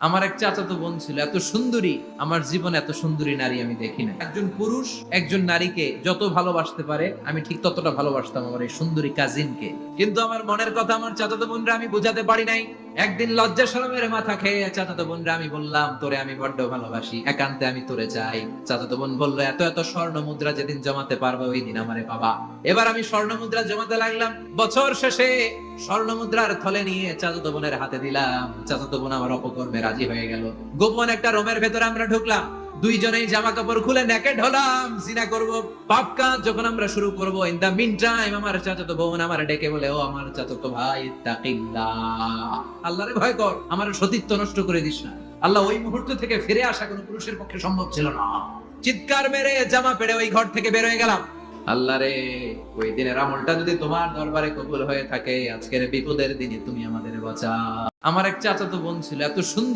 আমার এক চাচাতো বোন ছিল, এত সুন্দরী, আমার জীবনে এত সুন্দরী নারী আমি দেখি না। একজন পুরুষ একজন নারীকে যত ভালোবাসতে পারে, আমি ঠিক ততটা ভালোবাসতাম আমার এই সুন্দরী কাজিনকে। কিন্তু আমার মনের কথা আমার চাচাতো বোনরা আমি বোঝাতে পারি নাই। একদিন লজ্জা শরমের মাথা খেয়ে চাচাতো বোনরা আমি বললাম, তোরে আমি বড্ড ভালোবাসি, একান্তে আমি তোরে চাই। চাচাতো বোন বললো, এত এত স্বর্ণ মুদ্রা যেদিন জমাতে পারবো ওই দিন আমারে বাবা। এবার আমি স্বর্ণ মুদ্রা জমাতে লাগলাম। বছর শেষে স্বর্ণ মুদ্রার থলে নিয়ে চাচাতো বোনের হাতে দিলাম। চাচাতো বোন আমার অপকর্মে রাজি হয়ে গেল। গোপন একটা রুমের ভেতরে আমরা ঢুকলাম, দুইজনেই জামা কাপড় খুলে নেকেড হলাম, জিনা করব। পাপ কাজ যখন আমরা শুরু করব, ইন দা মিন টাইম আমার চাচাতো বোন আমার ডেকে বলে, ও আমার চাচাতো ভাই, ইত্তাকিল্লাহ, আল্লাহরে ভয় কর, আমার সতীত্ব নষ্ট করে দিস না। আল্লাহ ওই মুহূর্ত থেকে ফিরে আসা কোনো পুরুষের পক্ষে সম্ভব ছিল না। চিৎকার মেরে জামা পেড়ে ওই ঘর থেকে বের হয়ে গেলাম। আল্লাহ রে, ওই দিনের আমলটা যদি তোমার দরবারে কবুল হয়ে থাকে, আজকের বিপদের দিনে তুমি আমাদের বাঁচাও। আমার এক চাচাতো বোন ছিল, এত সুন্দর